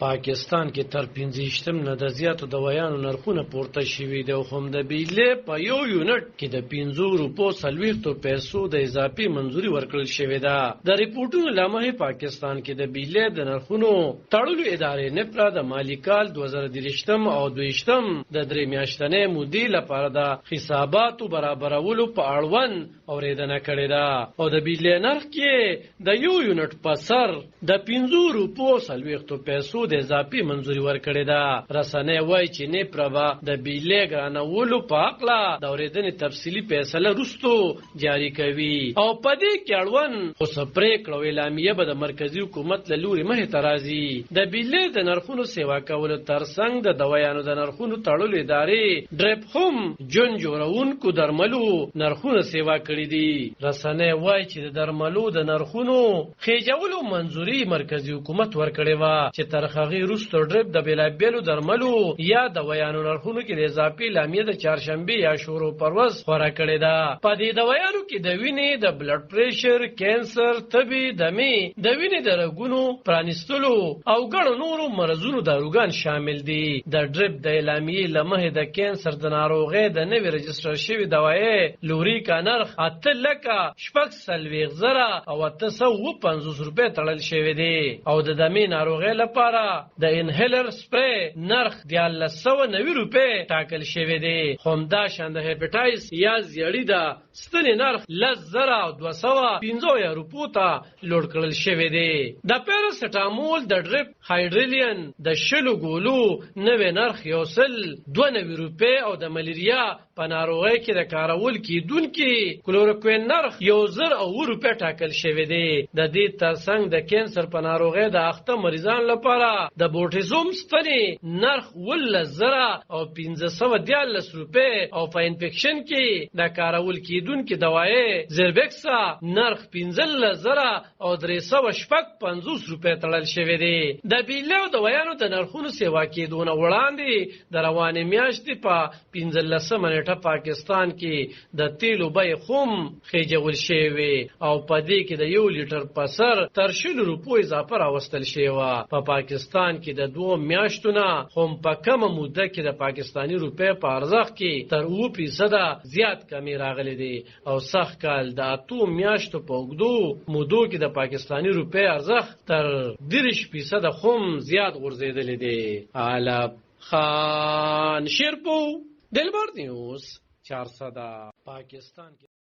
پاکستان کې تر 15 نه د زیاتو دوايانو نرخونه پورته شوي دي او هم د بیلې په یو یونټ کې د 15 روپو 40 پیسو د اضافي منځوري ورکړل شوې ده. د ریپورتونو لامحې پاکستان کې د بیلې د نرخونو تړلو ادارې نپرا د مالی کال 2023 او 2022 د 3 میاشتنې مودې لپاره د حساباتو برابرولو په اړوند اوریدنه کړې ده او د بیلې نرخ کې د یو یونټ په سر د 15 روپو 40 پیسو د اضافي منځوري ورکړې ده. رسنۍ وایي چې نپرا د بیلې ګرانولو په اړه د اوریدنې تفصیلي فیصله وروسته جاری کوي او په دې کې اړوند اوس پریکړه اعلامیه به د مرکزی حکومت له لوري مخې ته راځي. د بیلې د نرخونو سیوا کولو ترڅنګ د دوايانو د نرخونو تړلو ادارې ډریپ هم جون جوړونکو درملو نرخونه سیوا کړي دي. رسنۍ وایي چې د درملو د نرخونو خېجولو منځوري مرکزی حکومت ورکړې و چې تر هغې وروسته ډریپ د بیلابیلو درملو یا دوايانو نرخونو کې د اضافي اعلامیه د چهارشنبه یا شورو پر ورځ خورا کړې ده. په دې دوايانو کې د وینې د بلډ پریشر، کینسر، تبې، دمې، د وینې د رګونو پرانیستلو او ګڼو نورو مرزونو داروګان شامل دي. د ډریپ د اعلامیې له مخې د کینسر د ناروغۍ د نوې رجسټر شوي دوایي لوریکا نرخ 8,650,850 روپۍ تړل شوی دی او د دمې ناروغۍ لپاره د انهیلر سپری نرخ 1,990 روپۍ ټاکل شوی دی. همداشان د هپاټایتس یا زیړی د ستنې نرخ 10,250 روپو ته لوړ کړل شوی دی. د پیراسټامول د ډریپ هایډریلین د شلو ګولو نوې نرخ 192 روپۍ او د ملیریا په ناروغۍ کې د کارول کیدونکي کلوروکوین نرخ 1,000 روپۍ ټاکل شوی دی. د دې ترڅنګ د کینسر په ناروغۍ د اخته مریضانو لپاره د بوټیزوم ستنې نرخ 15,514 روپۍ او په انفیکشن کې د کارول کیدونکي دوايي زیربکسا نرخ 15,350 روپۍ تړل شوی دی. د بیلې دوايانو د نرخونو سیوا کېدونه وړاندې د روانې میاشتې په 15 نیټه پاکستان کې د تیلو بیه هم خېجول شوی او په دې کې د 1 لیټر په سر تر 100 روپو اضافه راوستل شوی. په پاکستان کې د 2 میاشتو نه هم په کمه موده کې د پاکستانی روپۍ په ارزښت کې تر 2% زیات کمی راغلی دی او سخت کال د 8 میاشتو په اوږدو مودو کې د پاکستانی روپۍ ارزښت تر 30% هم زیات غورځېدلی دی. علب خان شیرپو دلبر نیوز 400 پاکستان